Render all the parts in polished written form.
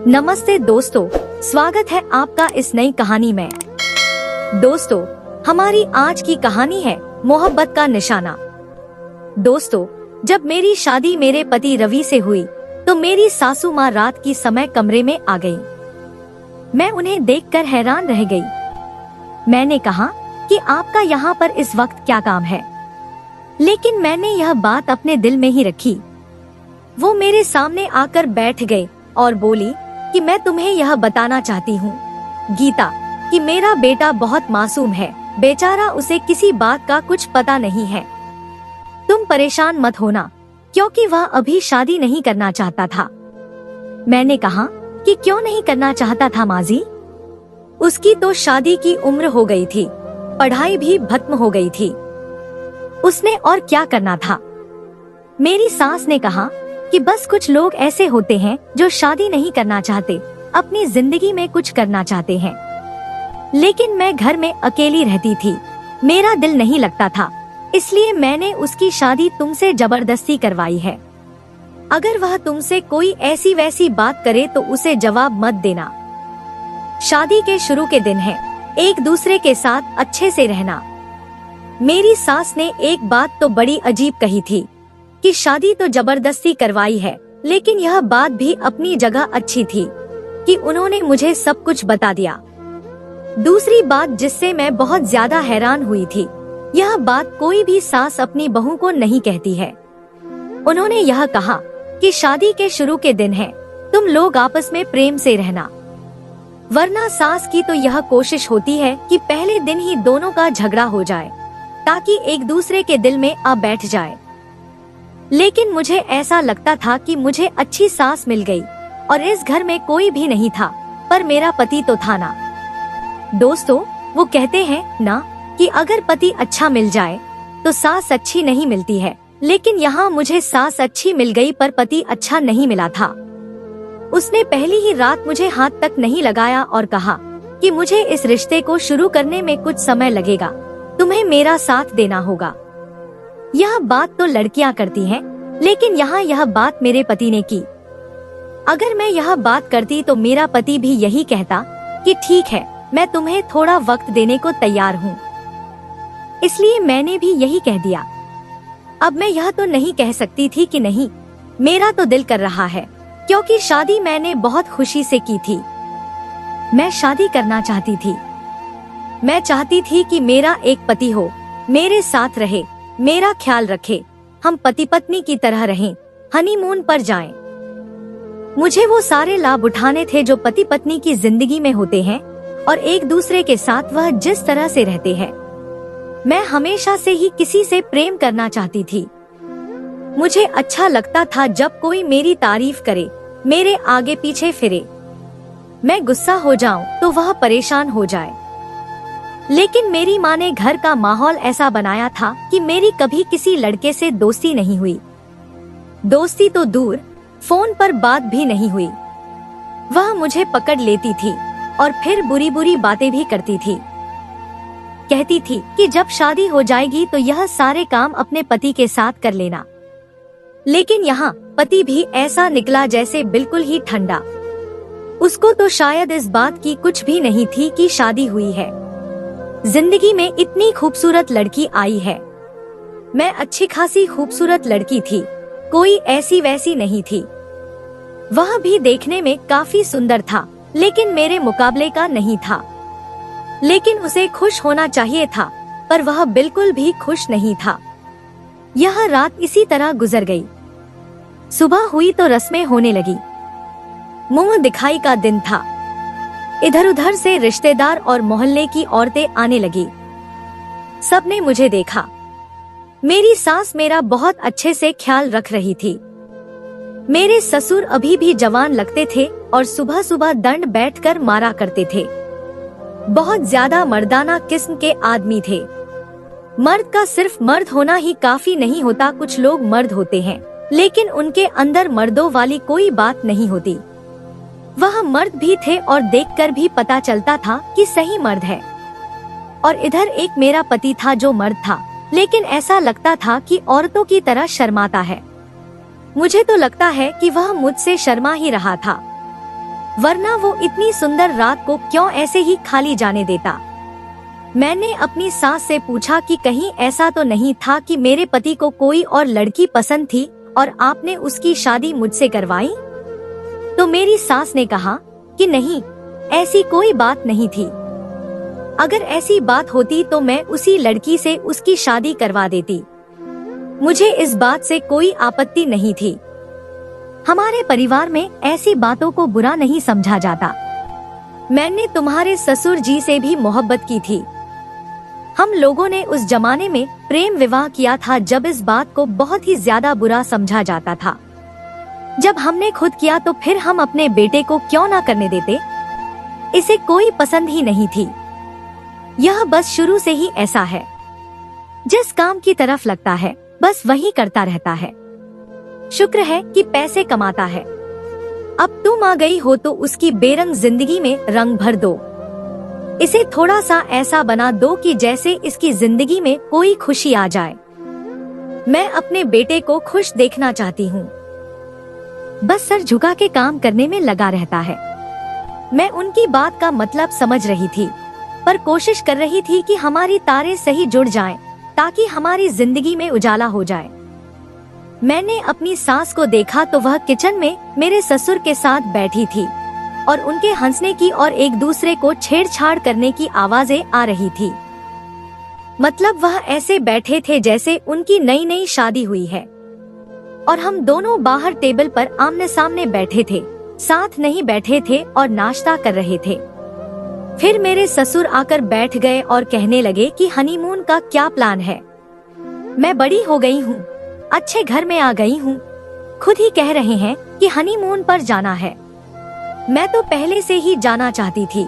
नमस्ते दोस्तों, स्वागत है आपका इस नई कहानी में। दोस्तों, हमारी आज की कहानी है मोहब्बत का निशाना। दोस्तों, जब मेरी शादी मेरे पति रवि से हुई तो मेरी सासू माँ रात की समय कमरे में आ गई। मैं उन्हें देखकर हैरान रह गई। मैंने कहा कि आपका यहाँ पर इस वक्त क्या काम है, लेकिन मैंने यह बात अपने दिल में ही रखी। वो मेरे सामने आकर बैठ गए और बोली कि मैं तुम्हें यह बताना चाहती हूँ गीता, कि मेरा बेटा बहुत मासूम है। बेचारा, उसे किसी बात का कुछ पता नहीं है। तुम परेशान मत होना, क्योंकि वह अभी शादी नहीं करना चाहता था। मैंने कहा कि क्यों नहीं करना चाहता था माजी? उसकी तो शादी की उम्र हो गई थी, पढ़ाई भी खत्म हो गई थी, उसने और क्या करना था। मेरी सास ने कहा कि बस कुछ लोग ऐसे होते हैं जो शादी नहीं करना चाहते, अपनी जिंदगी में कुछ करना चाहते हैं। लेकिन मैं घर में अकेली रहती थी, मेरा दिल नहीं लगता था, इसलिए मैंने उसकी शादी तुमसे जबरदस्ती करवाई है। अगर वह तुमसे कोई ऐसी वैसी बात करे तो उसे जवाब मत देना। शादी के शुरू के दिन है, एक दूसरे के साथ अच्छे से रहना। मेरी सास ने एक बात तो बड़ी अजीब कही थी कि शादी तो जबरदस्ती करवाई है, लेकिन यह बात भी अपनी जगह अच्छी थी कि उन्होंने मुझे सब कुछ बता दिया। दूसरी बात जिससे मैं बहुत ज्यादा हैरान हुई थी, यह बात कोई भी सास अपनी बहू को नहीं कहती है। उन्होंने यह कहा कि शादी के शुरू के दिन है, तुम लोग आपस में प्रेम से रहना। वरना सास की तो यह कोशिश होती है कि पहले दिन ही दोनों का झगड़ा हो जाए, ताकि एक दूसरे के दिल में आ बैठ जाए। लेकिन मुझे ऐसा लगता था कि मुझे अच्छी सास मिल गई और इस घर में कोई भी नहीं था, पर मेरा पति तो था ना। दोस्तों, वो कहते हैं ना कि अगर पति अच्छा मिल जाए तो सास अच्छी नहीं मिलती है, लेकिन यहाँ मुझे सास अच्छी मिल गई पर पति अच्छा नहीं मिला था। उसने पहली ही रात मुझे हाथ तक नहीं लगाया और कहा कि मुझे इस रिश्ते को शुरू करने में कुछ समय लगेगा, तुम्हें मेरा साथ देना होगा। यह बात तो लड़कियां करती हैं, लेकिन यहाँ यह बात मेरे पति ने की। अगर मैं यह बात करती तो मेरा पति भी यही कहता कि ठीक है, मैं तुम्हें थोड़ा वक्त देने को तैयार हूँ। इसलिए मैंने भी यही कह दिया। अब मैं यह तो नहीं कह सकती थी कि नहीं, मेरा तो दिल कर रहा है, क्योंकि शादी मैंने बहुत खुशी से की थी। मैं शादी करना चाहती थी। मैं चाहती थी कि मेरा एक पति हो, मेरे साथ रहे, मेरा ख्याल रखे, हम पति पत्नी की तरह रहें, हनीमून पर जाएं। मुझे वो सारे लाभ उठाने थे जो पति पत्नी की जिंदगी में होते हैं और एक दूसरे के साथ वह जिस तरह से रहते हैं। मैं हमेशा से ही किसी से प्रेम करना चाहती थी। मुझे अच्छा लगता था जब कोई मेरी तारीफ करे, मेरे आगे पीछे फिरे। मैं गुस्सा हो जाऊं तो वह परेशान हो जाए। लेकिन मेरी माँ ने घर का माहौल ऐसा बनाया था कि मेरी कभी किसी लड़के से दोस्ती नहीं हुई। दोस्ती तो दूर, फोन पर बात भी नहीं हुई। वह मुझे पकड़ लेती थी और फिर बुरी बुरी बातें भी करती थी। कहती थी कि जब शादी हो जाएगी तो यह सारे काम अपने पति के साथ कर लेना। लेकिन यहाँ पति भी ऐसा निकला जैसे बिल्कुल ही ठंडा। उसको तो शायद इस बात की कुछ भी नहीं थी कि शादी हुई है। जिंदगी में इतनी खूबसूरत लड़की आई है। मैं अच्छी खासी खूबसूरत लड़की थी, कोई ऐसी वैसी नहीं थी। वह भी देखने में काफी सुंदर था, लेकिन मेरे मुकाबले का नहीं था। लेकिन उसे खुश होना चाहिए था, पर वह बिल्कुल भी खुश नहीं था। यह रात इसी तरह गुजर गई। सुबह हुई तो रस्में होने लगी। मुंह दिखाई का दिन था। इधर उधर से रिश्तेदार और मोहल्ले की औरतें आने लगी। सबने मुझे देखा। मेरी सास मेरा बहुत अच्छे से ख्याल रख रही थी। मेरे ससुर अभी भी जवान लगते थे और सुबह सुबह दंड बैठकर मारा करते थे। बहुत ज्यादा मर्दाना किस्म के आदमी थे। मर्द का सिर्फ मर्द होना ही काफी नहीं होता। कुछ लोग मर्द होते हैं, लेकिन उनके अंदर मर्दों वाली कोई बात नहीं होती। वह मर्द भी थे और देखकर भी पता चलता था कि सही मर्द है। और इधर एक मेरा पति था जो मर्द था, लेकिन ऐसा लगता था कि औरतों की तरह शर्माता है। मुझे तो लगता है कि वह मुझसे शर्मा ही रहा था। वरना वो इतनी सुंदर रात को क्यों ऐसे ही खाली जाने देता। मैंने अपनी सास से पूछा कि कहीं ऐसा तो नहीं था कि मेरे पति को कोई और लड़की पसंद थी और आपने उसकी शादी मुझसे करवाई? तो मेरी सास ने कहा कि नहीं, ऐसी कोई बात नहीं थी। अगर ऐसी बात होती तो मैं उसी लड़की से उसकी शादी करवा देती। मुझे इस बात से कोई आपत्ति नहीं थी। हमारे परिवार में ऐसी बातों को बुरा नहीं समझा जाता। मैंने तुम्हारे ससुर जी से भी मोहब्बत की थी। हम लोगों ने उस जमाने में प्रेम विवाह किया था जब इस बात को बहुत ही ज्यादा बुरा समझा जाता था। जब हमने खुद किया तो फिर हम अपने बेटे को क्यों ना करने देते? इसे कोई पसंद ही नहीं थी। यह बस शुरू से ही ऐसा है, जिस काम की तरफ लगता है बस वही करता रहता है। शुक्र है कि पैसे कमाता है। अब तुम आ गई हो तो उसकी बेरंग जिंदगी में रंग भर दो। इसे थोड़ा सा ऐसा बना दो कि जैसे इसकी जिंदगी में कोई खुशी आ जाए। मैं अपने बेटे को खुश देखना चाहती हूँ। बस सर झुका के काम करने में लगा रहता है। मैं उनकी बात का मतलब समझ रही थी, पर कोशिश कर रही थी कि हमारी तारें सही जुड़ जाएं, ताकि हमारी जिंदगी में उजाला हो जाए। मैंने अपनी सास को देखा तो वह किचन में मेरे ससुर के साथ बैठी थी और उनके हंसने की और एक दूसरे को छेड़छाड़ करने की आवाजें आ रही थी। मतलब वह ऐसे बैठे थे जैसे उनकी नई नई शादी हुई है और हम दोनों बाहर टेबल पर आमने सामने बैठे थे, साथ नहीं बैठे थे और नाश्ता कर रहे थे। फिर मेरे ससुर आकर बैठ गए और कहने लगे कि हनीमून का क्या प्लान है। मैं बड़ी हो गई हूँ, अच्छे घर में आ गई हूँ, खुद ही कह रहे हैं कि हनीमून पर जाना है। मैं तो पहले से ही जाना चाहती थी,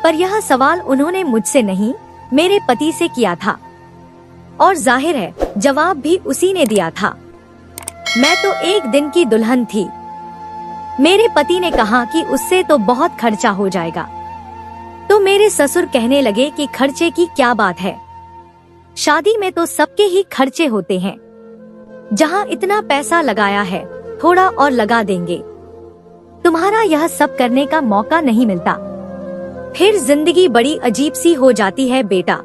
पर यह सवाल उन्होंने मुझसे नहीं, मेरे पति से किया था और जाहिर है जवाब भी उसी ने दिया था। मैं तो एक दिन की दुल्हन थी। मेरे पति ने कहा कि उससे तो बहुत खर्चा हो जाएगा। तो मेरे ससुर कहने लगे कि खर्चे की क्या बात है, शादी में तो सबके ही खर्चे होते हैं। जहाँ इतना पैसा लगाया है थोड़ा और लगा देंगे। तुम्हारा यह सब करने का मौका नहीं मिलता, फिर जिंदगी बड़ी अजीब सी हो जाती है बेटा।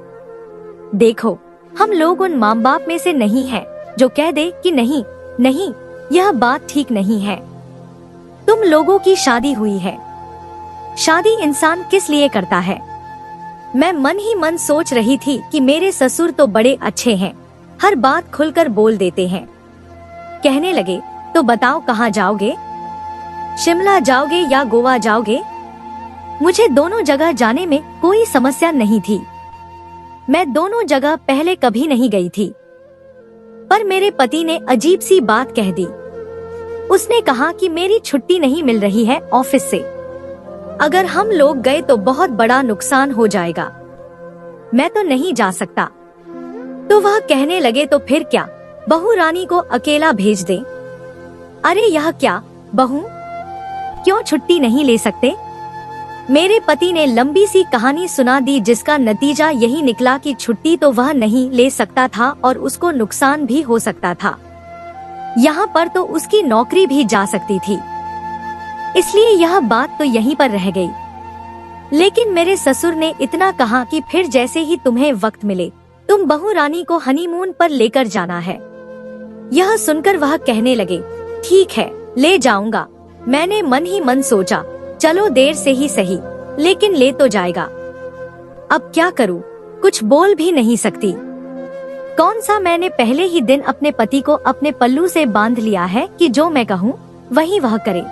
देखो, हम लोग उन माँ बाप में से नहीं हैं जो कह दे कि नहीं नहीं, यह बात ठीक नहीं है। तुम लोगों की शादी हुई है। शादी इंसान किस लिए करता है? मैं मन ही मन सोच रही थी कि मेरे ससुर तो बड़े अच्छे हैं, हर बात खुलकर बोल देते हैं। कहने लगे, तो बताओ कहाँ जाओगे? शिमला जाओगे या गोवा जाओगे? मुझे दोनों जगह जाने में कोई समस्या नहीं थी। मैं दोनों जगह पहले कभी नहीं गई थी। पर मेरे पति ने अजीब सी बात कह दी। उसने कहा कि मेरी छुट्टी नहीं मिल रही है ऑफिस से। अगर हम लोग गए तो बहुत बड़ा नुकसान हो जाएगा। मैं तो नहीं जा सकता। तो वह कहने लगे, तो फिर क्या, बहू रानी को अकेला भेज दे। अरे यह क्या, बहू क्यों छुट्टी नहीं ले सकते? मेरे पति ने लंबी सी कहानी सुना दी, जिसका नतीजा यही निकला कि छुट्टी तो वह नहीं ले सकता था और उसको नुकसान भी हो सकता था। यहाँ पर तो उसकी नौकरी भी जा सकती थी। इसलिए यह बात तो यहीं पर रह गई। लेकिन मेरे ससुर ने इतना कहा कि फिर जैसे ही तुम्हें वक्त मिले तुम बहू रानी को हनीमून पर लेकर जाना है। यह सुनकर वह कहने लगे, ठीक है ले जाऊंगा। मैंने मन ही मन सोचा, चलो देर से ही सही, लेकिन ले तो जाएगा। अब क्या करूं, कुछ बोल भी नहीं सकती। कौन सा मैंने पहले ही दिन अपने पति को अपने पल्लू से बांध लिया है कि जो मैं कहूँ वही वह करे।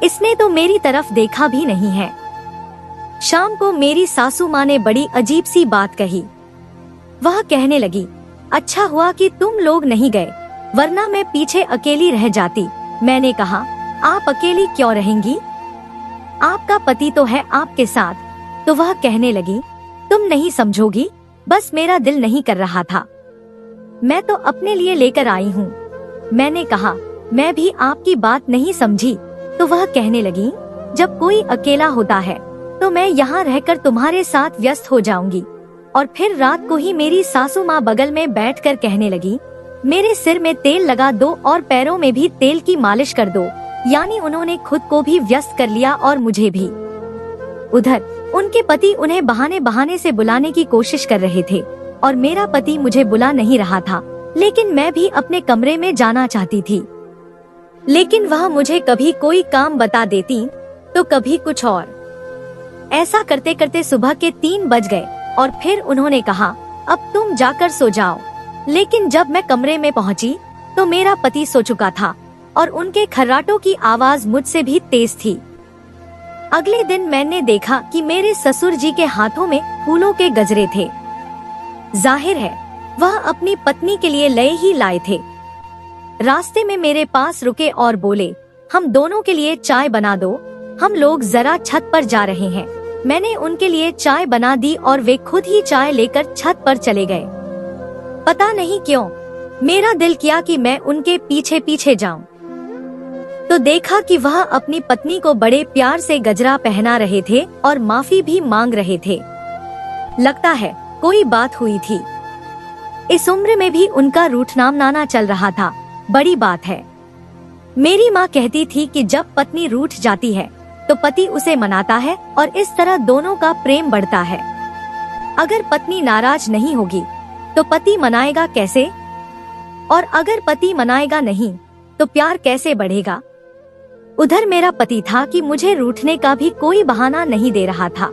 इसने तो मेरी तरफ देखा भी नहीं है। शाम को मेरी सासू माँ ने बड़ी अजीब सी बात कही। वह कहने लगी, अच्छा हुआ कि तुम लोग नहीं गए, वरना मैं पीछे अकेली रह जाती। मैंने कहा, आप अकेली क्यों रहेंगी? आपका पति तो है आपके साथ। तो वह कहने लगी, तुम नहीं समझोगी, बस मेरा दिल नहीं कर रहा था, मैं तो अपने लिए लेकर आई हूँ। मैंने कहा, मैं भी आपकी बात नहीं समझी। तो वह कहने लगी, जब कोई अकेला होता है तो मैं यहाँ रहकर तुम्हारे साथ व्यस्त हो जाऊंगी। और फिर रात को ही मेरी सासू माँ बगल में बैठकर कहने लगी, मेरे सिर में तेल लगा दो और पैरों में भी तेल की मालिश कर दो। यानी उन्होंने खुद को भी व्यस्त कर लिया और मुझे भी। उधर उनके पति उन्हें बहाने बहाने से बुलाने की कोशिश कर रहे थे और मेरा पति मुझे बुला नहीं रहा था, लेकिन मैं भी अपने कमरे में जाना चाहती थी। लेकिन वह मुझे कभी कोई काम बता देती तो कभी कुछ और। ऐसा करते करते सुबह के 3 बज गए और फिर उन्होंने कहा, अब तुम जाकर सो जाओ। लेकिन जब मैं कमरे में पहुंची तो मेरा पति सो चुका था और उनके खर्राटों की आवाज मुझसे भी तेज थी। अगले दिन मैंने देखा कि मेरे ससुर जी के हाथों में फूलों के गजरे थे। जाहिर है वह अपनी पत्नी के लिए लए ही लाए थे। रास्ते में मेरे पास रुके और बोले, हम दोनों के लिए चाय बना दो, हम लोग जरा छत पर जा रहे हैं। मैंने उनके लिए चाय बना दी और वे खुद ही चाय लेकर छत पर चले गए। पता नहीं क्यों मेरा दिल किया कि मैं उनके पीछे पीछे जाऊं। तो देखा कि वह अपनी पत्नी को बड़े प्यार से गजरा पहना रहे थे और माफी भी मांग रहे थे। लगता है कोई बात हुई थी। इस उम्र में भी उनका रूठना नाना चल रहा था, बड़ी बात है। मेरी माँ कहती थी कि जब पत्नी रूठ जाती है तो पति उसे मनाता है और इस तरह दोनों का प्रेम बढ़ता है। अगर पत्नी नाराज नहीं होगी तो पति मनाएगा कैसे? और अगर पति मनाएगा नहीं तो प्यार कैसे बढ़ेगा? उधर मेरा पति था कि मुझे रूठने का भी कोई बहाना नहीं दे रहा था।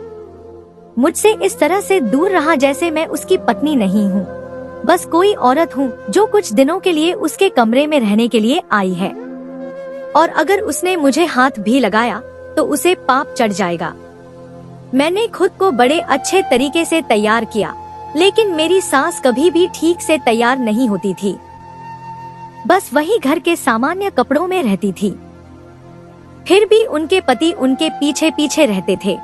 मुझसे इस तरह से दूर रहा जैसे मैं उसकी पत्नी नहीं हूँ, बस कोई औरत हूँ जो कुछ दिनों के लिए उसके कमरे में रहने के लिए आई है। और अगर उसने मुझे हाथ भी लगाया तो उसे पाप चढ़ जाएगा। मैंने खुद को बड़े अच्छे तरीके से तैयार किया, लेकिन मेरी सास कभी भी ठीक से तैयार नहीं होती थी। बस वही घर के सामान्य कपड़ों में रहती थी। फिर भी उनके पति उनके पीछे पीछे रहते थे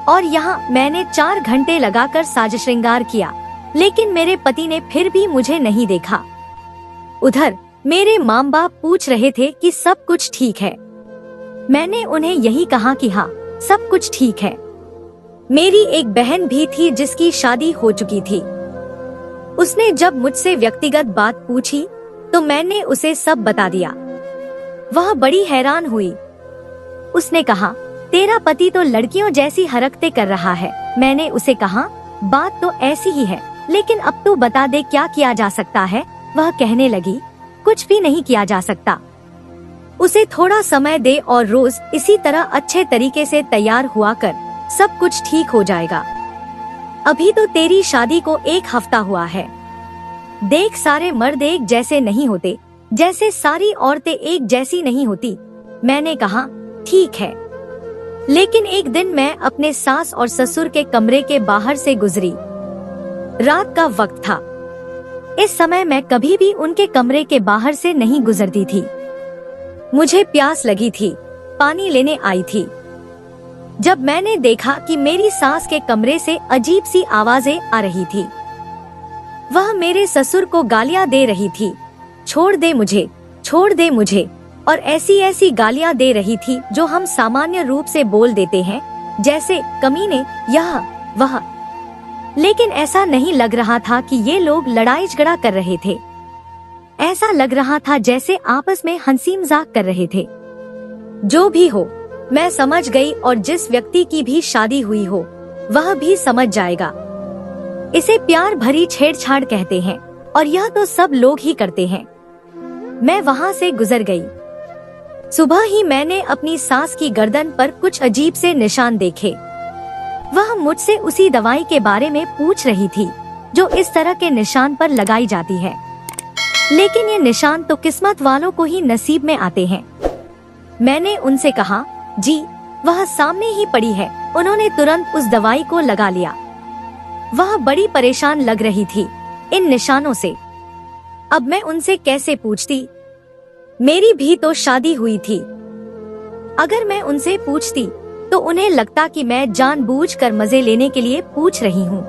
और यहाँ मैंने 4 घंटे लगाकर साज श्रृंगार किया, लेकिन मेरे पति ने फिर भी मुझे नहीं देखा। उधर मेरे माँ बाप पूछ रहे थे कि सब कुछ ठीक है। मैंने उन्हें यही कहा कि हाँ, सब कुछ ठीक है। मेरी एक बहन भी थी जिसकी शादी हो चुकी थी। उसने जब मुझसे व्यक्तिगत बात पूछी तो मैंने उसे सब बता दिया। वह बड़ी हैरान हुई। उसने कहा, तेरा पति तो लड़कियों जैसी हरकतें कर रहा है। मैंने उसे कहा, बात तो ऐसी ही है, लेकिन अब तू बता दे क्या किया जा सकता है। वह कहने लगी, कुछ भी नहीं किया जा सकता। उसे थोड़ा समय दे और रोज इसी तरह अच्छे तरीके से तैयार हुआ कर, सब कुछ ठीक हो जाएगा। अभी तो तेरी शादी को 1 हफ्ता हुआ है। देख, सारे मर्द एक जैसे नहीं होते, जैसे सारी औरतें एक जैसी नहीं होती। मैंने कहा, ठीक है। लेकिन एक दिन मैं अपने सास और ससुर के कमरे के बाहर से गुजरी। रात का वक्त था। इस समय मैं कभी भी उनके कमरे के बाहर से नहीं गुजरती थी। मुझे प्यास लगी थी, पानी लेने आई थी। जब मैंने देखा कि मेरी सास के कमरे से अजीब सी आवाजें आ रही थी। वह मेरे ससुर को गालियां दे रही थी, छोड़ दे मुझे, छोड़ दे मुझे, और ऐसी ऐसी गालियां दे रही थी जो हम सामान्य रूप से बोल देते हैं, जैसे कमीने, यह वह। लेकिन ऐसा नहीं लग रहा था कि ये लोग लड़ाई झगड़ा कर रहे थे। ऐसा लग रहा था जैसे आपस में हंसी मजाक कर रहे थे। जो भी हो, मैं समझ गई, और जिस व्यक्ति की भी शादी हुई हो वह भी समझ जाएगा। इसे प्यार भरी छेड़छाड़ कहते हैं और यह तो सब लोग ही करते हैं। मैं वहाँ से गुजर गई। सुबह ही मैंने अपनी सास की गर्दन पर कुछ अजीब से निशान देखे। वह मुझसे उसी दवाई के बारे में पूछ रही थी जो इस तरह के निशान पर लगाई जाती है, लेकिन ये निशान तो किस्मत वालों को ही नसीब में आते हैं। मैंने उनसे कहा, जी वह सामने ही पड़ी है। उन्होंने तुरंत उस दवाई को लगा लिया। वह बड़ी परेशान लग रही थी इन निशानों से। अब मैं उनसे कैसे पूछती? मेरी भी तो शादी हुई थी। अगर मैं उनसे पूछती तो उन्हें लगता कि मैं जानबूझकर मजे लेने के लिए पूछ रही हूँ।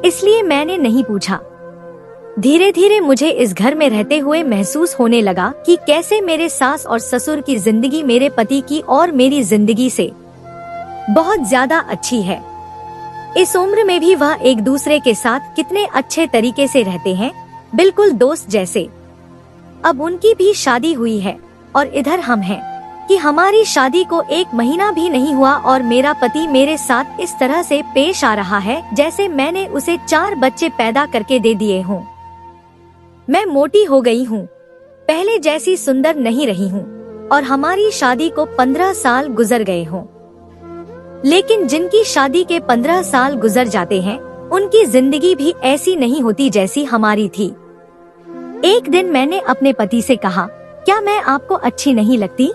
इसलिए मैंने नहीं पूछा। धीरे धीरे मुझे इस घर में रहते हुए महसूस होने लगा कि कैसे मेरे सास और ससुर की जिंदगी मेरे पति की और मेरी जिंदगी से बहुत ज्यादा अच्छी है। इस उम्र में भी वह एक दूसरे के साथ कितने अच्छे तरीके से रहते हैं, बिल्कुल दोस्त जैसे। अब उनकी भी शादी हुई है और इधर हम हैं कि हमारी शादी को 1 महीना भी नहीं हुआ और मेरा पति मेरे साथ इस तरह से पेश आ रहा है जैसे मैंने उसे 4 बच्चे पैदा करके दे दिए हों। मैं मोटी हो गई हूँ, पहले जैसी सुंदर नहीं रही हूँ और हमारी शादी को 15 साल गुजर गए हों। लेकिन जिनकी शादी के 15 साल गुजर जाते हैं उनकी जिंदगी भी ऐसी नहीं होती जैसी हमारी थी। एक दिन मैंने अपने पति से कहा, क्या मैं आपको अच्छी नहीं लगती?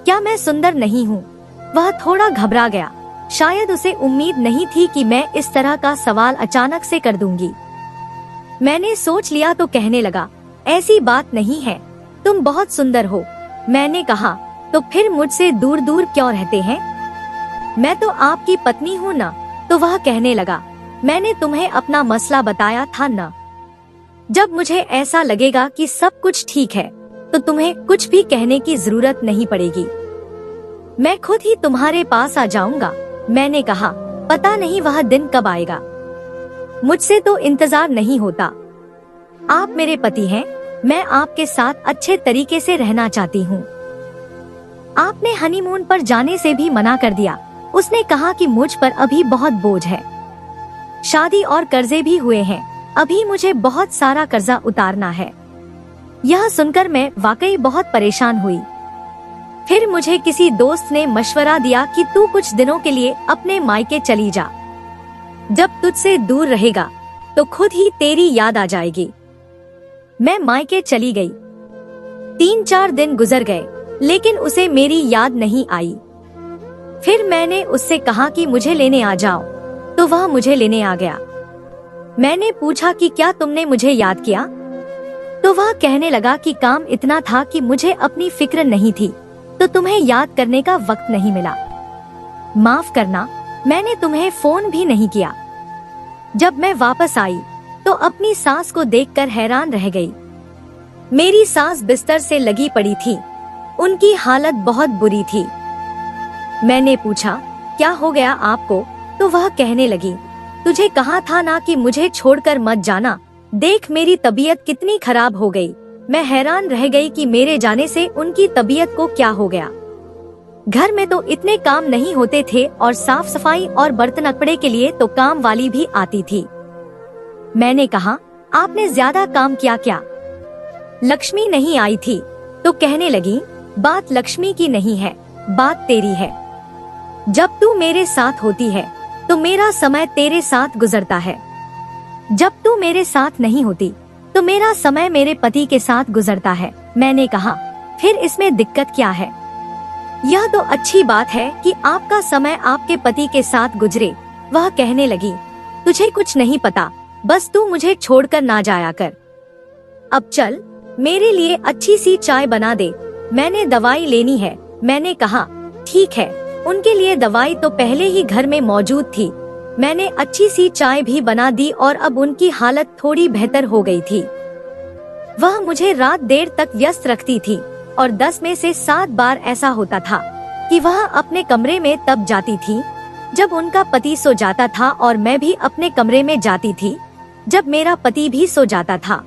क्या मैं सुंदर नहीं हूँ? वह थोड़ा घबरा गया। शायद उसे उम्मीद नहीं थी कि मैं इस तरह का सवाल अचानक से कर दूंगी। मैंने सोच लिया तो कहने लगा, ऐसी बात नहीं है, तुम बहुत सुंदर हो। मैंने कहा, तो फिर मुझसे दूर दूर क्यों रहते हैं? मैं तो आपकी पत्नी हूँ ना। तो वह कहने लगा, मैंने तुम्हें अपना मसला बताया था ना। जब मुझे ऐसा लगेगा कि सब कुछ ठीक है तो तुम्हें कुछ भी कहने की जरूरत नहीं पड़ेगी, मैं खुद ही तुम्हारे पास आ जाऊंगा। मैंने कहा, पता नहीं वह दिन कब आएगा, मुझसे तो इंतजार नहीं होता। आप मेरे पति हैं, मैं आपके साथ अच्छे तरीके से रहना चाहती हूँ। आपने हनीमून पर जाने से भी मना कर दिया। उसने कहा कि मुझ पर अभी बहुत बोझ है, शादी और कर्जे भी हुए हैं, अभी मुझे बहुत सारा कर्जा उतारना है। यह सुनकर मैं वाकई बहुत परेशान हुई। फिर मुझे किसी दोस्त ने मशवरा दिया कि तू कुछ दिनों के लिए अपने मायके चली जा, जब तुझसे दूर रहेगा तो खुद ही तेरी याद आ जाएगी। मैं मायके चली गई। 3-4 दिन गुजर गए लेकिन उसे मेरी याद नहीं आई। फिर मैंने उससे कहा कि मुझे लेने आ जाओ, तो वह मुझे लेने आ गया। मैंने पूछा कि क्या तुमने मुझे याद किया? तो वह कहने लगा कि काम इतना था कि मुझे अपनी फिक्र नहीं थी, तो तुम्हें याद करने का वक्त नहीं मिला। माफ करना, मैंने तुम्हें फोन भी नहीं किया। जब मैं वापस आई तो अपनी सास को देखकर हैरान रह गई। मेरी सास बिस्तर से लगी पड़ी थी, उनकी हालत बहुत बुरी थी। मैंने पूछा, क्या हो गया आपको? तो वह कहने लगी, तुझे कहा था ना कि मुझे छोड़कर मत जाना, देख मेरी तबीयत कितनी खराब हो गई। मैं हैरान रह गई कि मेरे जाने से उनकी तबीयत को क्या हो गया। घर में तो इतने काम नहीं होते थे और साफ सफाई और बर्तन कपड़े के लिए तो काम वाली भी आती थी। मैंने कहा, आपने ज्यादा काम किया क्या? लक्ष्मी नहीं आई थी। तो कहने लगी, बात लक्ष्मी की नहीं है, बात तेरी है। जब तू मेरे साथ होती है तो मेरा समय तेरे साथ गुजरता है, जब तू मेरे साथ नहीं होती तो मेरा समय मेरे पति के साथ गुजरता है। मैंने कहा, फिर इसमें दिक्कत क्या है? यह तो अच्छी बात है कि आपका समय आपके पति के साथ गुजरे। वह कहने लगी, तुझे कुछ नहीं पता, बस तू मुझे छोड़कर ना जाया कर। अब चल, मेरे लिए अच्छी सी चाय बना दे, मैंने दवाई लेनी है। मैंने कहा, ठीक है। उनके लिए दवाई तो पहले ही घर में मौजूद थी। मैंने अच्छी सी चाय भी बना दी और अब उनकी हालत थोड़ी बेहतर हो गई थी। वह मुझे रात देर तक व्यस्त रखती थी और 10 में से 7 बार ऐसा होता था कि वह अपने कमरे में तब जाती थी जब उनका पति सो जाता था और मैं भी अपने कमरे में जाती थी जब मेरा पति भी सो जाता था।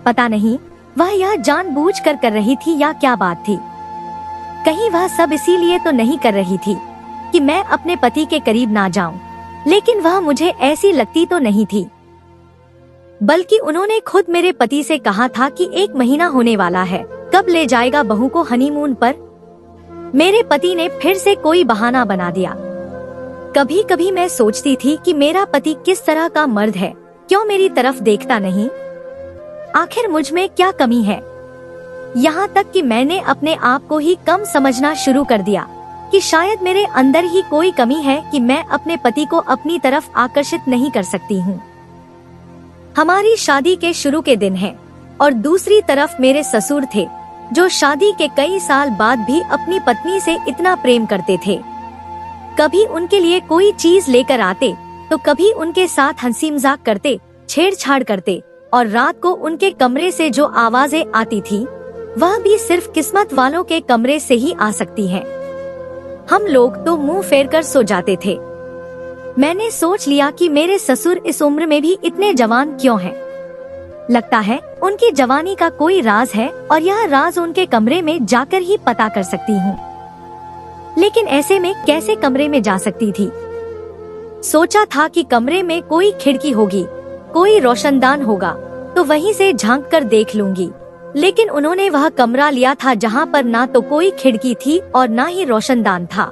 पता नहीं वह यह जानबूझकर कर रही थी या क्या बात थी। कहीं वह सब इसीलिए तो नहीं कर रही थी कि मैं अपने पति के करीब ना जाऊं, लेकिन वह मुझे ऐसी लगती तो नहीं थी, बल्कि उन्होंने खुद मेरे पति से कहा था कि 1 महीना होने वाला है, कब ले जाएगा बहू को हनीमून पर। मेरे पति ने फिर से कोई बहाना बना दिया। कभी कभी मैं सोचती थी कि मेरा पति किस तरह का मर्द है, क्यों मेरी तरफ देखता नहीं? आखिर मुझ में क्या कमी है? यहाँ तक कि मैंने अपने आप को ही कम समझना शुरू कर दिया कि शायद मेरे अंदर ही कोई कमी है कि मैं अपने पति को अपनी तरफ आकर्षित नहीं कर सकती हूँ। हमारी शादी के शुरू के दिन हैं और दूसरी तरफ मेरे ससुर थे जो शादी के कई साल बाद भी अपनी पत्नी से इतना प्रेम करते थे। कभी उनके लिए कोई चीज लेकर आते तो कभी उनके साथ हंसी मजाक करते, छेड़छाड़ करते और रात को उनके कमरे से जो आवाजें आती थी वह भी सिर्फ किस्मत वालों के कमरे से ही आ सकती हैं। हम लोग तो मुंह फेर कर सो जाते थे। मैंने सोच लिया कि मेरे ससुर इस उम्र में भी इतने जवान क्यों हैं। लगता है उनकी जवानी का कोई राज है और यह राज उनके कमरे में जाकर ही पता कर सकती हूँ। लेकिन ऐसे में कैसे कमरे में जा सकती थी? सोचा था कि कमरे में कोई खिड़की होगी, कोई रोशनदान होगा, तो वहीं से झांक कर देख लूंगी। लेकिन उन्होंने वह कमरा लिया था जहाँ पर ना तो कोई खिड़की थी और ना ही रोशनदान था।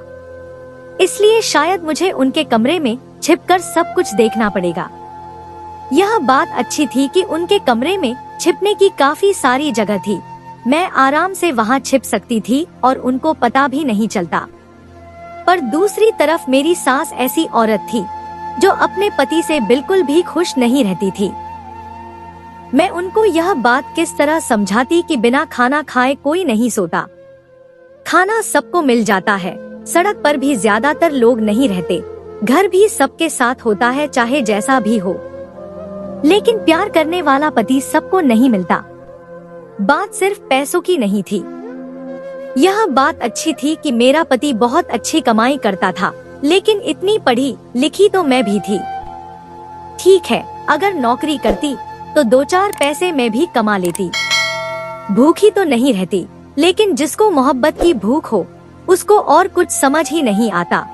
इसलिए शायद मुझे उनके कमरे में छिपकर सब कुछ देखना पड़ेगा। यह बात अच्छी थी कि उनके कमरे में छिपने की काफी सारी जगह थी। मैं आराम से वहाँ छिप सकती थी और उनको पता भी नहीं चलता। पर दूसरी तरफ मेरी सास ऐसी औरत थी जो अपने पति से बिल्कुल भी खुश नहीं रहती थी। मैं उनको यह बात किस तरह समझाती कि बिना खाना खाए कोई नहीं सोता। खाना सबको मिल जाता है, सड़क पर भी ज्यादातर लोग नहीं रहते, घर भी सबके साथ होता है चाहे जैसा भी हो। लेकिन प्यार करने वाला पति सबको नहीं मिलता। बात सिर्फ पैसों की नहीं थी। यह बात अच्छी थी कि मेरा पति बहुत अच्छी कमाई करता था, लेकिन इतनी पढ़ी लिखी तो मैं भी थी। ठीक है, अगर नौकरी करती तो 2-4 पैसे मैं भी कमा लेती, भूखी तो नहीं रहती। लेकिन जिसको मोहब्बत की भूख हो उसको और कुछ समझ ही नहीं आता।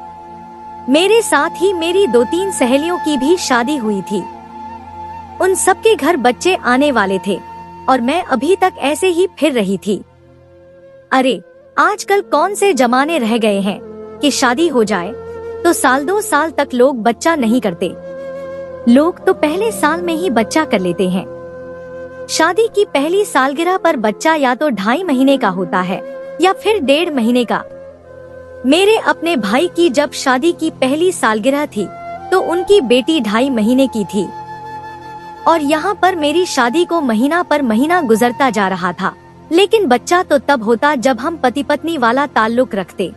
मेरे साथ ही मेरी 2-3 सहेलियों की भी शादी हुई थी। उन सबके घर बच्चे आने वाले थे और मैं अभी तक ऐसे ही फिर रही थी। अरे आजकल कौन से जमाने रह गए हैं कि शादी हो जाए तो साल 2 साल तक लोग बच्चा नहीं करते। लोग तो पहले साल में ही बच्चा कर लेते हैं। शादी की पहली सालगिरह पर बच्चा या तो 2.5 महीने का होता है या फिर 1.5 महीने का। मेरे अपने भाई की जब शादी की पहली सालगिरह थी तो उनकी बेटी 2.5 महीने की थी और यहाँ पर मेरी शादी को महीना पर महीना गुजरता जा रहा था। लेकिन बच्चा तो तब होता जब हम पति पत्नी वाला ताल्लुक रखते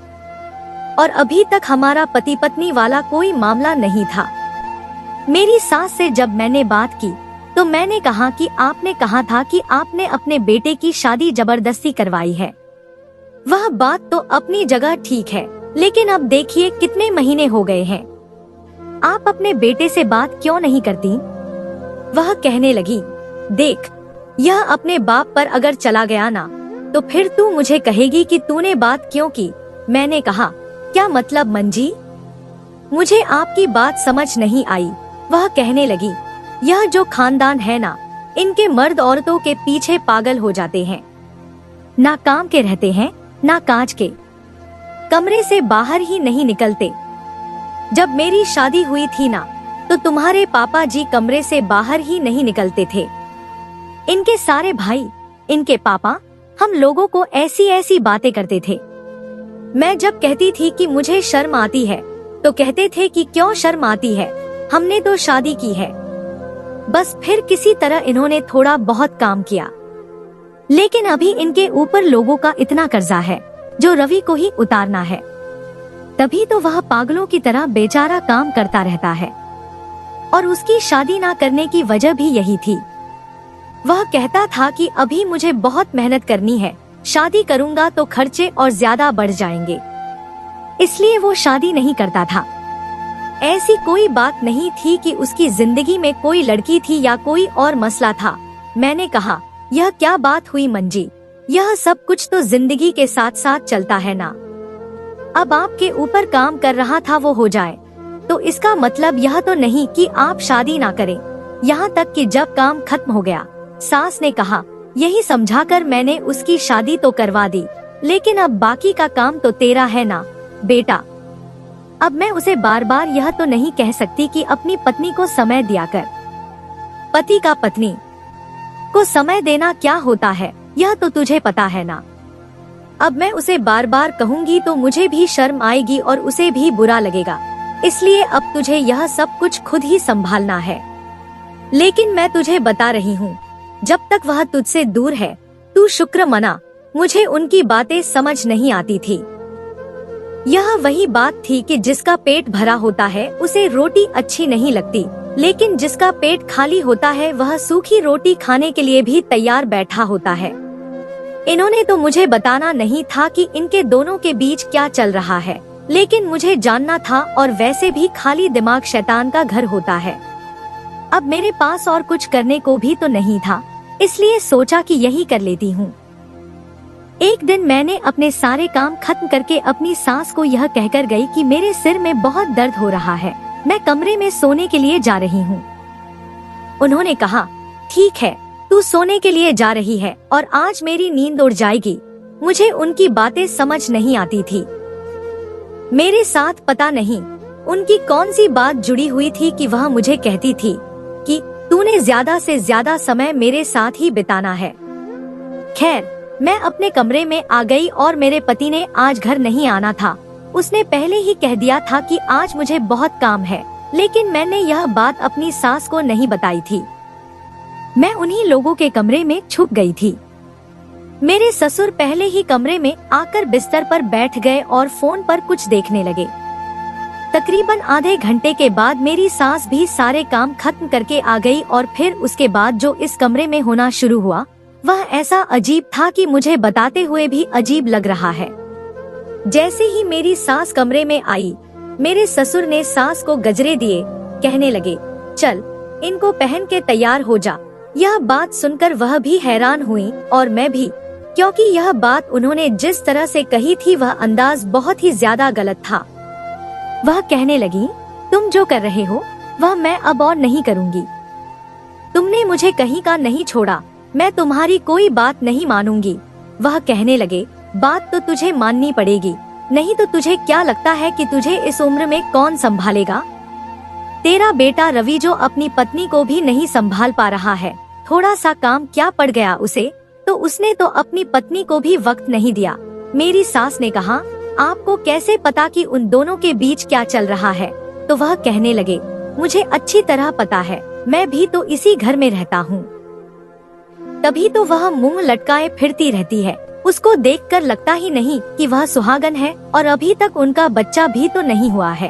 और अभी तक हमारा पति पत्नी वाला कोई मामला नहीं था। मेरी सास से जब मैंने बात की तो मैंने कहा कि आपने कहा था कि आपने अपने बेटे की शादी जबरदस्ती करवाई है। वह बात तो अपनी जगह ठीक है, लेकिन अब देखिए कितने महीने हो गए हैं, आप अपने बेटे से बात क्यों नहीं करती? वह कहने लगी, देख, यह अपने बाप पर अगर चला गया ना तो फिर तू मुझे कहेगी कि तूने बात क्यों की। मैंने कहा, क्या मतलब मंजी? मुझे आपकी बात समझ नहीं आई। वह कहने लगी, यह जो खानदान है ना, इनके मर्द औरतों के पीछे पागल हो जाते हैं, ना काम के रहते हैं ना काज के, कमरे से बाहर ही नहीं निकलते। जब मेरी शादी हुई थी ना तो तुम्हारे पापा जी कमरे से बाहर ही नहीं निकलते थे। इनके सारे भाई, इनके पापा हम लोगों को ऐसी ऐसी बातें करते थे। मैं जब कहती थी कि मुझे शर्म आती है तो कहते थे कि क्यों शर्म आती है, हमने तो शादी की है। बस फिर किसी तरह इन्होंने थोड़ा बहुत काम किया। लेकिन अभी इनके ऊपर लोगों का इतना कर्जा है जो रवि को ही उतारना है। तभी तो वह पागलों की तरह बेचारा काम करता रहता है और उसकी शादी ना करने की वजह भी यही थी। वह कहता था कि अभी मुझे बहुत मेहनत करनी है, शादी करूंगा तो खर्चे और ज्यादा बढ़ जाएंगे, इसलिए वो शादी नहीं करता था। ऐसी कोई बात नहीं थी कि उसकी जिंदगी में कोई लड़की थी या कोई और मसला था। मैंने कहा, यह क्या बात हुई मंजी, यह सब कुछ तो जिंदगी के साथ साथ चलता है ना। अब आपके ऊपर काम कर रहा था वो हो जाए तो इसका मतलब यह तो नहीं कि आप शादी ना करें, यहाँ तक कि जब काम खत्म हो गया, सास ने कहा, यही समझाकर मैंने उसकी शादी तो करवा दी, लेकिन अब बाकी का काम तो तेरा है ना बेटा। अब मैं उसे बार बार यह तो नहीं कह सकती कि अपनी पत्नी को समय दिया कर। पति का पत्नी को समय देना क्या होता है यह तो तुझे पता है ना। अब मैं उसे बार बार कहूंगी तो मुझे भी शर्म आएगी और उसे भी बुरा लगेगा, इसलिए अब तुझे यह सब कुछ खुद ही संभालना है। लेकिन मैं तुझे बता रही हूँ, जब तक वह तुझसे दूर है तू शुक्र मना। मुझे उनकी बातें समझ नहीं आती थी। यह वही बात थी कि जिसका पेट भरा होता है उसे रोटी अच्छी नहीं लगती, लेकिन जिसका पेट खाली होता है वह सूखी रोटी खाने के लिए भी तैयार बैठा होता है। इन्होंने तो मुझे बताना नहीं था कि इनके दोनों के बीच क्या चल रहा है, लेकिन मुझे जानना था, और वैसे भी खाली दिमाग शैतान का घर होता है। अब मेरे पास और कुछ करने को भी तो नहीं था, इसलिए सोचा कि यही कर लेती हूँ। एक दिन मैंने अपने सारे काम खत्म करके अपनी सास को यह कहकर गई कि मेरे सिर में बहुत दर्द हो रहा है, मैं कमरे में सोने के लिए जा रही हूँ। उन्होंने कहा, ठीक है, तू सोने के लिए जा रही है और आज मेरी नींद उड़ जाएगी। मुझे उनकी बातें समझ नहीं आती थी। मेरे साथ पता नहीं उनकी कौन सी बात जुड़ी हुई थी कि वह मुझे कहती थी कि तूने ज्यादा से ज्यादा समय मेरे साथ ही बिताना है। खैर, मैं अपने कमरे में आ गई और मेरे पति ने आज घर नहीं आना था। उसने पहले ही कह दिया था कि आज मुझे बहुत काम है, लेकिन मैंने यह बात अपनी सास को नहीं बताई थी। मैं उन्हीं लोगों के कमरे में छुप गई थी। मेरे ससुर पहले ही कमरे में आकर बिस्तर पर बैठ गए और फोन पर कुछ देखने लगे। तकरीबन आधे घंटे के बाद मेरी सास भी सारे काम खत्म करके आ गई और फिर उसके बाद जो इस कमरे में होना शुरू हुआ वह ऐसा अजीब था कि मुझे बताते हुए भी अजीब लग रहा है। जैसे ही मेरी सास कमरे में आई, मेरे ससुर ने सास को गजरे दिए, कहने लगे, चल इनको पहन के तैयार हो जा। यह बात सुनकर वह भी हैरान हुई और मैं भी, क्योंकि यह बात उन्होंने जिस तरह से कही थी वह अंदाज बहुत ही ज्यादा गलत था। वह कहने लगी, तुम जो कर रहे हो वह मैं अब और नहीं करूँगी। तुमने मुझे कहीं का नहीं छोड़ा, मैं तुम्हारी कोई बात नहीं मानूंगी। वह कहने लगे, बात तो तुझे माननी पड़ेगी, नहीं तो तुझे क्या लगता है कि तुझे इस उम्र में कौन संभालेगा? तेरा बेटा रवि जो अपनी पत्नी को भी नहीं संभाल पा रहा है, थोड़ा सा काम क्या पड़ गया उसे, तो उसने तो अपनी पत्नी को भी वक्त नहीं दिया। मेरी सास ने कहा, आपको कैसे पता कि उन दोनों के बीच क्या चल रहा है? तो वह कहने लगे, मुझे अच्छी तरह पता है, मैं भी तो इसी घर में रहता हूँ। तभी तो वह मुंह लटकाए फिरती रहती है। उसको देखकर लगता ही नहीं कि वह सुहागन है और अभी तक उनका बच्चा भी तो नहीं हुआ है।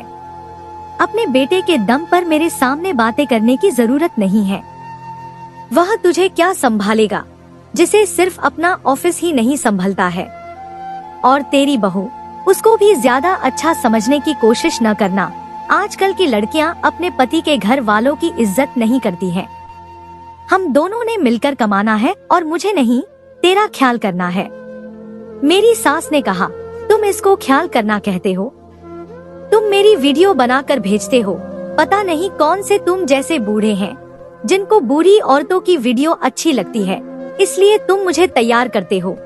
अपने बेटे के दम पर मेरे सामने बातें करने की जरूरत नहीं है। वह तुझे क्या संभालेगा, जिसे सिर्फ अपना ऑफिस ही नहीं संभलता है। और तेरी बहू, उसको भी ज्यादा अच्छा समझने की कोशिश न करना। आजकल की लड़कियां अपने पति के घर वालों की इज्जत नहीं करती हैं। हम दोनों ने मिलकर कमाना है और मुझे नहीं, तेरा ख्याल करना है। मेरी सास ने कहा, तुम इसको ख्याल करना कहते हो? तुम मेरी वीडियो बनाकर भेजते हो, पता नहीं कौन से तुम जैसे बूढ़े हैं जिनको बूढ़ी औरतों की वीडियो अच्छी लगती है, इसलिए तुम मुझे तैयार करते हो।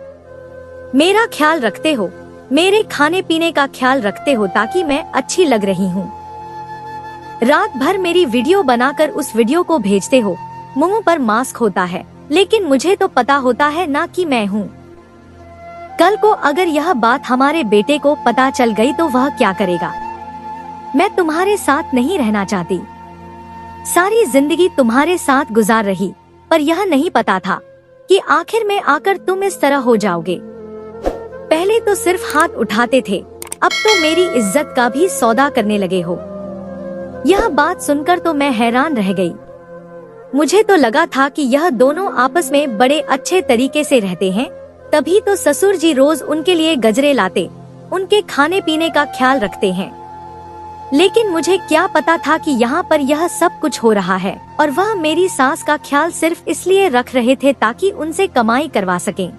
मेरा ख्याल रखते हो, मेरे खाने पीने का ख्याल रखते हो ताकि मैं अच्छी लग रही हूँ। रात भर मेरी वीडियो बनाकर उस वीडियो को भेजते हो। मुंह पर मास्क होता है, लेकिन मुझे तो पता होता है ना कि मैं हूँ। कल को अगर यह बात हमारे बेटे को पता चल गई तो वह क्या करेगा? मैं तुम्हारे साथ नहीं रहना चाहती। सारी जिंदगी तुम्हारे साथ गुजार रही, पर यह नहीं पता था कि आखिर में आकर तुम इस तरह हो जाओगे। पहले तो सिर्फ हाथ उठाते थे, अब तो मेरी इज्जत का भी सौदा करने लगे हो। यह बात सुनकर तो मैं हैरान रह गई। मुझे तो लगा था कि यह दोनों आपस में बड़े अच्छे तरीके से रहते हैं, तभी तो ससुर जी रोज उनके लिए गजरे लाते, उनके खाने पीने का ख्याल रखते हैं। लेकिन मुझे क्या पता था कि यहाँ पर यह सब कुछ हो रहा है और वह मेरी सास का ख्याल सिर्फ इसलिए रख रहे थे ताकि उनसे कमाई करवा सकें।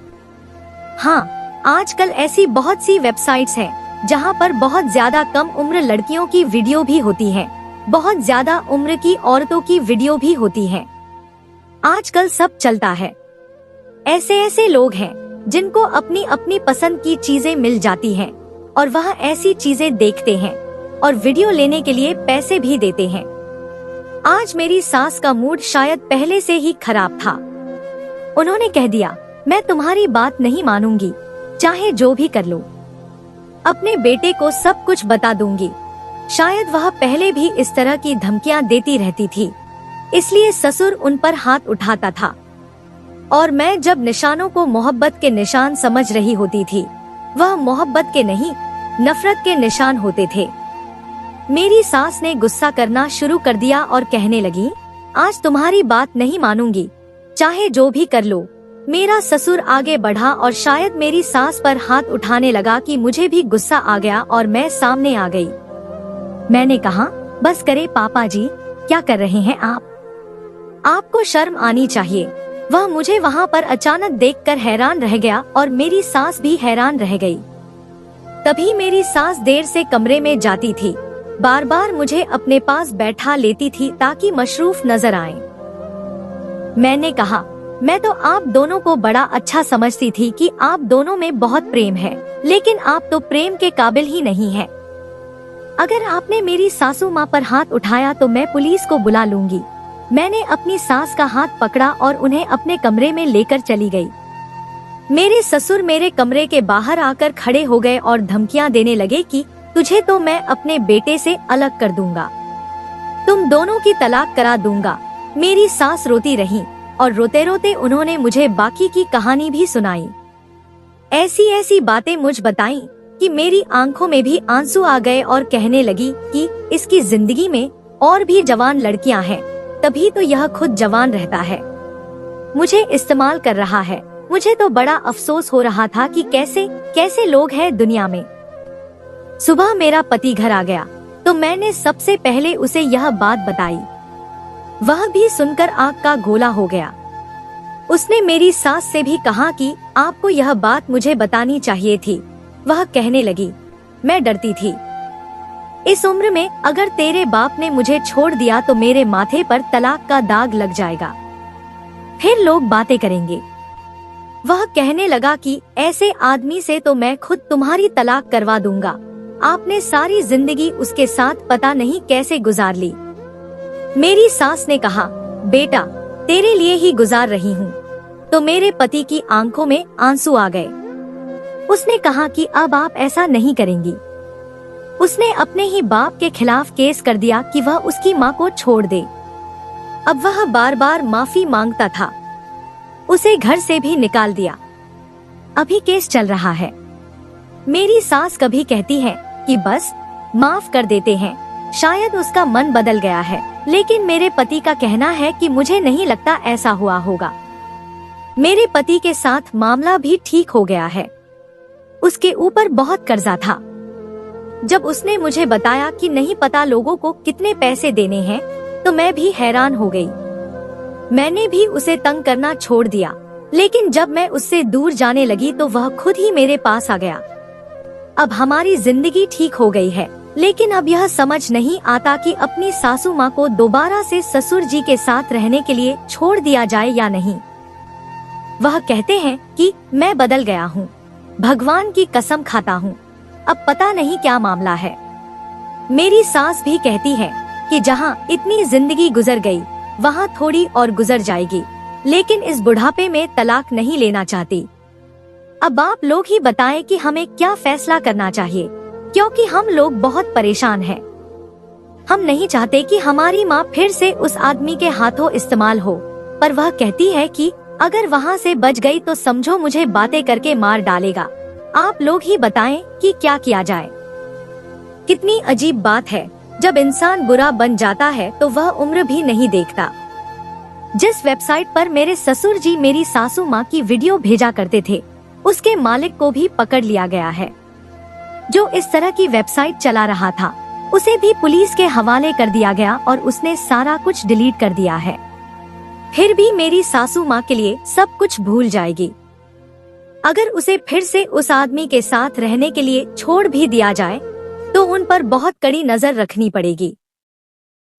हाँ, आजकल ऐसी बहुत सी वेबसाइट्स हैं जहाँ पर बहुत ज्यादा कम उम्र लड़कियों की वीडियो भी होती है, बहुत ज्यादा उम्र की औरतों की वीडियो भी होती है। आजकल सब चलता है। ऐसे ऐसे लोग हैं जिनको अपनी अपनी पसंद की चीजें मिल जाती हैं और वह ऐसी चीजें देखते हैं और वीडियो लेने के लिए पैसे भी देते हैं। आज मेरी सास का मूड शायद पहले से ही खराब था। उन्होंने कह दिया, मैं तुम्हारी बात नहीं मानूंगी, चाहे जो भी कर लो। अपने बेटे को सब कुछ बता दूंगी। शायद वह पहले भी इस तरह की धमकियां देती रहती थी, इसलिए ससुर उन पर हाथ उठाता था। और मैं जब निशानों को मोहब्बत के निशान समझ रही होती थी, वह मोहब्बत के नहीं, नफरत के निशान होते थे। मेरी सास ने गुस्सा करना शुरू कर दिया और कहने लगी, आज तुम्हारी बात नहीं मानूंगी, चाहे जो भी कर लो। मेरा ससुर आगे बढ़ा और शायद मेरी सास पर हाथ उठाने लगा कि मुझे भी गुस्सा आ गया और मैं सामने आ गई। मैंने कहा, बस करे पापा जी, क्या कर रहे हैं आप? आपको शर्म आनी चाहिए। वह मुझे वहाँ पर अचानक देखकर हैरान रह गया और मेरी सास भी हैरान रह गई। तभी मेरी सास देर से कमरे में जाती थी, बार बार मुझे अपने पास बैठा लेती थी ताकि मशरूफ नजर आए। मैंने कहा, मैं तो आप दोनों को बड़ा अच्छा समझती थी कि आप दोनों में बहुत प्रेम है, लेकिन आप तो प्रेम के काबिल ही नहीं है। अगर आपने मेरी सासू माँ पर हाथ उठाया तो मैं पुलिस को बुला लूंगी। मैंने अपनी सास का हाथ पकड़ा और उन्हें अपने कमरे में लेकर चली गई। मेरे ससुर मेरे कमरे के बाहर आकर खड़े हो गए और धमकियां देने लगे कि तुझे तो मैं अपने बेटे से अलग कर दूंगा, तुम दोनों की तलाक करा दूंगा। मेरी सास रोती रही और रोते रोते उन्होंने मुझे बाकी की कहानी भी सुनाई। ऐसी ऐसी बातें मुझ बताई कि मेरी आंखों में भी आंसू आ गए और कहने लगी कि इसकी जिंदगी में और भी जवान लड़कियां हैं, तभी तो यह खुद जवान रहता है, मुझे इस्तेमाल कर रहा है। मुझे तो बड़ा अफसोस हो रहा था कि कैसे कैसे लोग हैं दुनिया में। सुबह मेरा पति घर आ गया तो मैंने सबसे पहले उसे यह बात बताई। वह भी सुनकर आग का गोला हो गया। उसने मेरी सास से भी कहा कि आपको यह बात मुझे बतानी चाहिए थी। वह कहने लगी, मैं डरती थी, इस उम्र में अगर तेरे बाप ने मुझे छोड़ दिया तो मेरे माथे पर तलाक का दाग लग जाएगा, फिर लोग बातें करेंगे। वह कहने लगा कि ऐसे आदमी से तो मैं खुद तुम्हारी तलाक करवा दूंगा। आपने सारी जिंदगी उसके साथ पता नहीं कैसे गुजार ली। मेरी सास ने कहा, बेटा तेरे लिए ही गुजार रही हूँ। तो मेरे पति की आंखों में आंसू आ गए। उसने कहा कि अब आप ऐसा नहीं करेंगी। उसने अपने ही बाप के खिलाफ केस कर दिया कि वह उसकी माँ को छोड़ दे। अब वह बार बार माफी मांगता था। उसे घर से भी निकाल दिया। अभी केस चल रहा है। मेरी सास कभी कहती है कि बस माफ कर देते हैं, शायद उसका मन बदल गया है, लेकिन मेरे पति का कहना है कि मुझे नहीं लगता ऐसा हुआ होगा। मेरे पति के साथ मामला भी ठीक हो गया है। उसके ऊपर बहुत कर्जा था। जब उसने मुझे बताया कि नहीं पता लोगों को कितने पैसे देने हैं, तो मैं भी हैरान हो गई। मैंने भी उसे तंग करना छोड़ दिया, लेकिन जब मैं उससे दूर जाने लगी तो वह खुद ही मेरे पास आ गया। अब हमारी जिंदगी ठीक हो गई है, लेकिन अब यह समझ नहीं आता कि अपनी सासू माँ को दोबारा से ससुर जी के साथ रहने के लिए छोड़ दिया जाए या नहीं। वह कहते हैं कि मैं बदल गया हूँ, भगवान की कसम खाता हूँ, अब पता नहीं क्या मामला है। मेरी सास भी कहती है कि जहाँ इतनी जिंदगी गुजर गई वहाँ थोड़ी और गुजर जाएगी, लेकिन इस बुढ़ापे में तलाक नहीं लेना चाहती। अब आप लोग ही बताएं कि हमें क्या फैसला करना चाहिए, क्योंकि हम लोग बहुत परेशान हैं। हम नहीं चाहते कि हमारी माँ फिर से उस आदमी के हाथों इस्तेमाल हो, पर वह कहती है कि अगर वहाँ से बच गई तो समझो मुझे बातें करके मार डालेगा। आप लोग ही बताएं कि क्या किया जाए। कितनी अजीब बात है, जब इंसान बुरा बन जाता है तो वह उम्र भी नहीं देखता। जिस वेबसाइट पर मेरे ससुर जी मेरी सासू माँ की वीडियो भेजा करते थे, उसके मालिक को भी पकड़ लिया गया है। जो इस तरह की वेबसाइट चला रहा था, उसे भी पुलिस के हवाले कर दिया गया और उसने सारा कुछ डिलीट कर दिया है। फिर भी मेरी सासू माँ के लिए सब कुछ भूल जाएगी। अगर उसे फिर से उस आदमी के साथ रहने के लिए छोड़ भी दिया जाए तो उन पर बहुत कड़ी नजर रखनी पड़ेगी।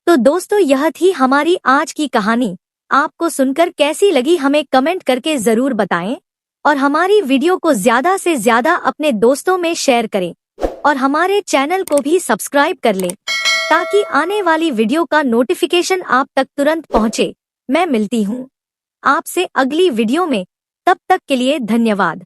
तो दोस्तों, यह थी हमारी आज की कहानी। आपको सुनकर कैसी लगी हमें कमेंट करके जरूर बताएं और हमारी वीडियो को ज्यादा से ज्यादा अपने दोस्तों में शेयर करें और हमारे चैनल को भी सब्सक्राइब कर लें ताकि आने वाली वीडियो का नोटिफिकेशन आप तक तुरंत पहुंचे। मैं मिलती हूं आपसे अगली वीडियो में, तब तक के लिए धन्यवाद।